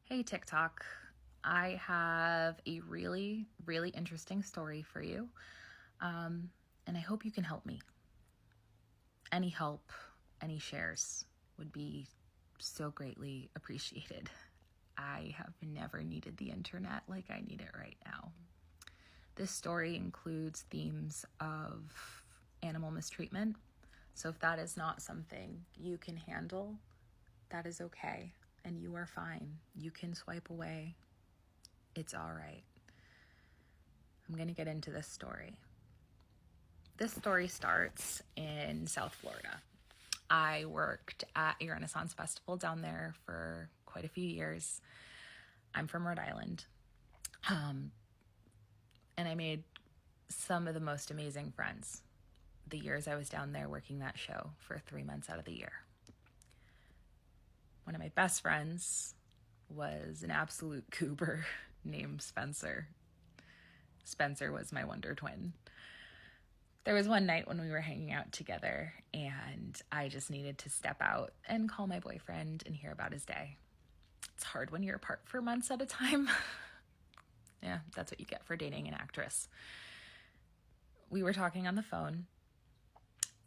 Hey, TikTok. I have a really, really interesting story for you. And I hope you can help me. Any help, any shares would be so greatly appreciated. I have never needed the internet like I need it right now. This story includes themes of animal mistreatment. So if that is not something you can handle, that is okay. And you are fine. You can swipe away. It's all right. I'm going to get into this story. This story starts in South Florida. I worked at a Renaissance festival down there for quite a few years. I'm from Rhode Island. And I made some of the most amazing friends the years I was down there working that show for 3 months out of the year. One of my best friends was an absolute goober named Spencer. Spencer was my wonder twin. There was one night when we were hanging out together and I just needed to step out and call my boyfriend and hear about his day. It's hard when you're apart for months at a time. Yeah, that's what you get for dating an actress. We were talking on the phone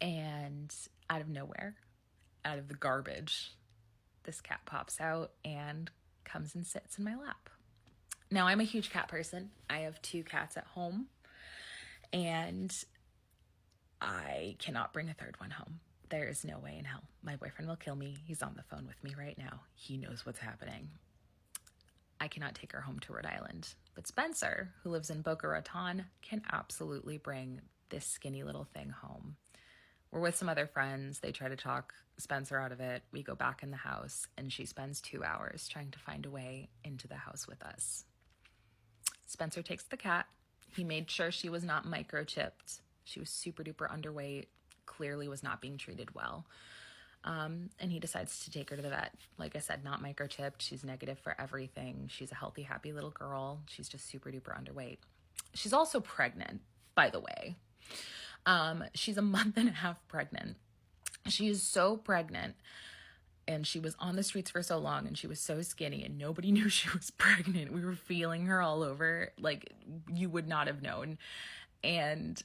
and out of nowhere, out of the garbage, this cat pops out and comes and sits in my lap. Now, I'm a huge cat person. I have 2 cats at home and I cannot bring a third one home. There is no way in hell. My boyfriend will kill me. He's on the phone with me right now. He knows what's happening. I cannot take her home to Rhode Island. But Spencer, who lives in Boca Raton, can absolutely bring this skinny little thing home. We're with some other friends. They try to talk Spencer out of it. We go back in the house, and she spends 2 hours trying to find a way into the house with us. Spencer takes the cat. He made sure she was not microchipped. She was super duper underweight, clearly was not being treated well. And he decides to take her to the vet. Like I said, not microchipped. She's negative for everything. She's a healthy, happy little girl. She's just super duper underweight. She's also pregnant, by the way. She's a month and a half pregnant. She is so pregnant. And she was on the streets for so long and she was so skinny and nobody knew she was pregnant. We were feeling her all over. Like, you would not have known. And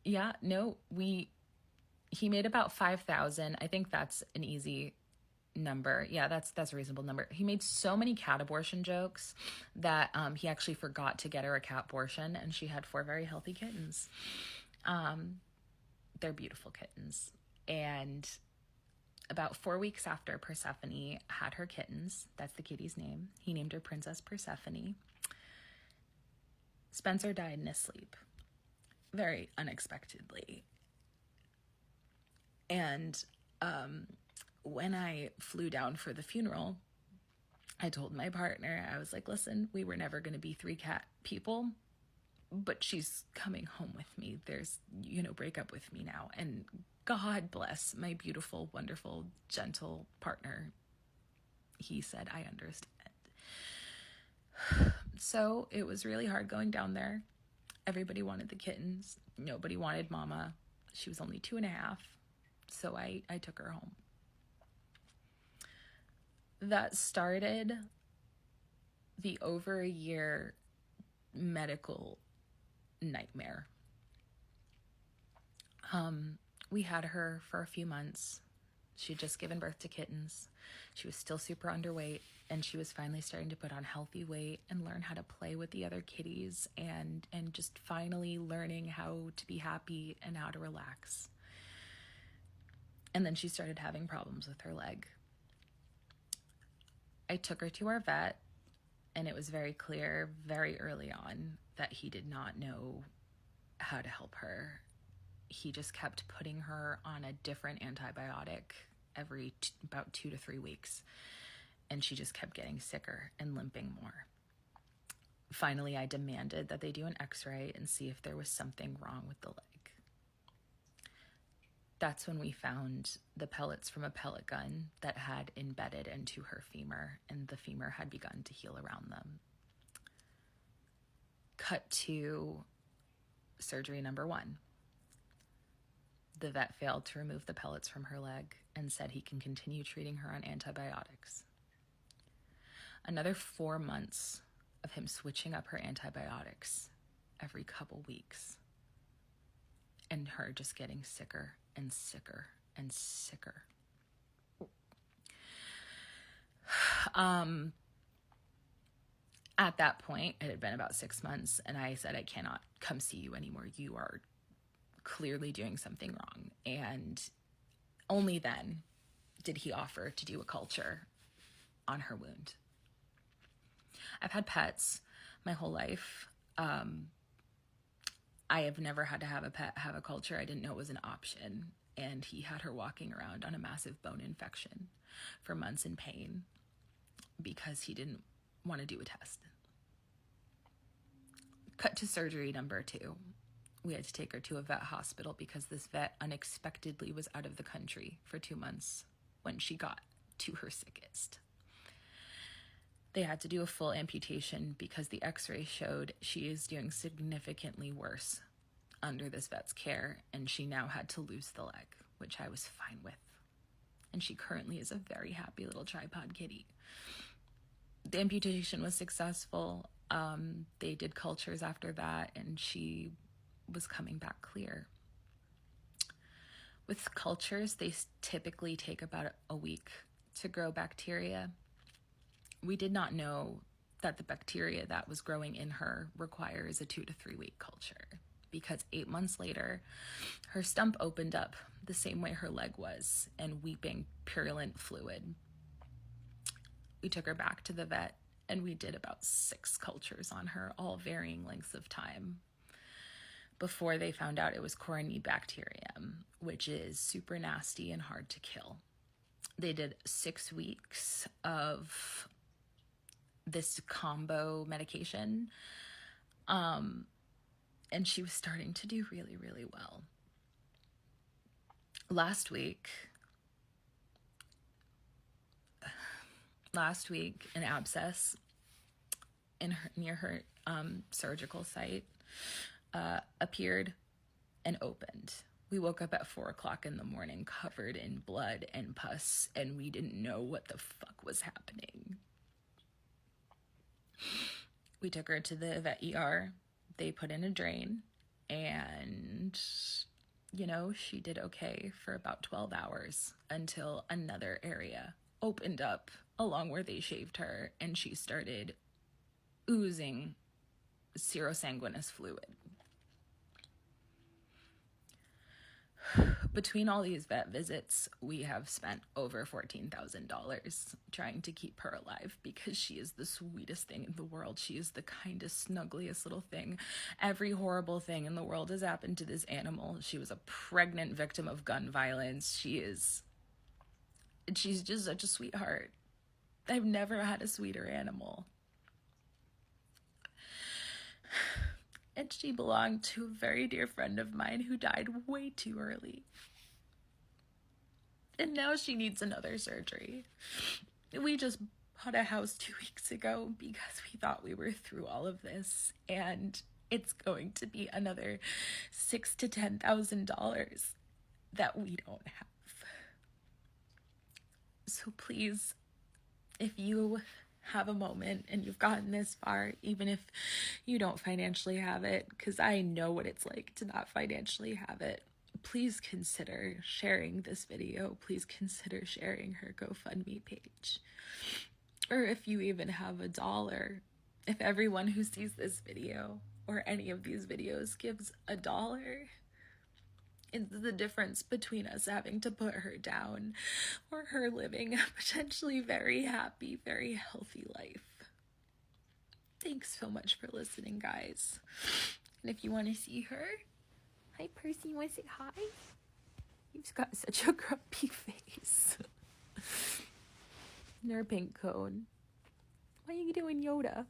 yeah, no, he made about 5,000. I think that's an easy number. Yeah, that's a reasonable number. He made so many cat abortion jokes that he actually forgot to get her a cat abortion, and she had 4 very healthy kittens. They're beautiful kittens. And about 4 weeks after Persephone had her kittens, that's the kitty's name, he named her Princess Persephone, Spencer died in his sleep, very unexpectedly. And when I flew down for the funeral, I told my partner, I was like, listen, we were never going to be 3 cat people, but she's coming home with me. There's, break up with me now. And God bless my beautiful, wonderful, gentle partner. He said, I understand. So it was really hard going down there. Everybody wanted the kittens. Nobody wanted Mama. She was only 2.5. So I took her home. That started the over a year medical nightmare. We had her for a few months. She had just given birth to kittens. She was still super underweight, and she was finally starting to put on healthy weight and learn how to play with the other kitties and just finally learning how to be happy and how to relax. And then she started having problems with her leg. I took her to our vet, and it was very clear very early on that he did not know how to help her. He just kept putting her on a different antibiotic every about 2 to 3 weeks, and she just kept getting sicker and limping more. Finally, I demanded that they do an x-ray and see if there was something wrong with the leg. That's when we found the pellets from a pellet gun that had embedded into her femur, and the femur had begun to heal around them. Cut to surgery number 1. The vet failed to remove the pellets from her leg and said he can continue treating her on antibiotics. Another 4 months of him switching up her antibiotics every couple weeks. And her just getting sicker and sicker and sicker. At that point, it had been about 6 months, and I said, I cannot come see you anymore. You are clearly doing something wrong. And only then did he offer to do a culture on her wound. I've had pets my whole life. I have never had to have a pet have a culture. I didn't know it was an option. And he had her walking around on a massive bone infection for months in pain because he didn't want to do a test. Cut to surgery number 2. We had to take her to a vet hospital because this vet unexpectedly was out of the country for 2 months when she got to her sickest. They had to do a full amputation because the x-ray showed she is doing significantly worse under this vet's care, and she now had to lose the leg, which I was fine with. And she currently is a very happy little tripod kitty. The amputation was successful. They did cultures after that, and she was coming back clear. With cultures, they typically take about a week to grow bacteria. We did not know that the bacteria that was growing in her requires a 2 to 3 week culture, because 8 months later, her stump opened up the same way her leg was and weeping purulent fluid. We took her back to the vet and we did about 6 cultures on her, all varying lengths of time, before they found out it was Corynebacterium, which is super nasty and hard to kill. They did 6 weeks of this combo medication, and she was starting to do really, really well. Last week, an abscess near her surgical site appeared and opened. We woke up at 4 o'clock in the morning covered in blood and pus, and we didn't know what the fuck was happening. We took her to the vet ER. They put in a drain, and, she did okay for about 12 hours until another area opened up along where they shaved her, and she started oozing serosanguinous fluid. Between all these vet visits, we have spent over $14,000 trying to keep her alive because she is the sweetest thing in the world. She is the kindest, snuggliest little thing. Every horrible thing in the world has happened to this animal. She was a pregnant victim of gun violence. She's just such a sweetheart. I've never had a sweeter animal. And she belonged to a very dear friend of mine who died way too early. And now she needs another surgery. We just bought a house 2 weeks ago because we thought we were through all of this, and it's going to be another $6,000 to $10,000 that we don't have. So please, if you have a moment and you've gotten this far, even if you don't financially have it, because I know what it's like to not financially have it, please consider sharing this video. Please consider sharing her GoFundMe page. Or if you even have $1, if everyone who sees this video or any of these videos gives $1, it's the difference between us having to put her down or her living a potentially very happy, very healthy life. Thanks so much for listening, guys. And if you want to see her, hi, Percy, you want to say hi? You've got such a grumpy face. And her pink cone. What are you doing, Yoda?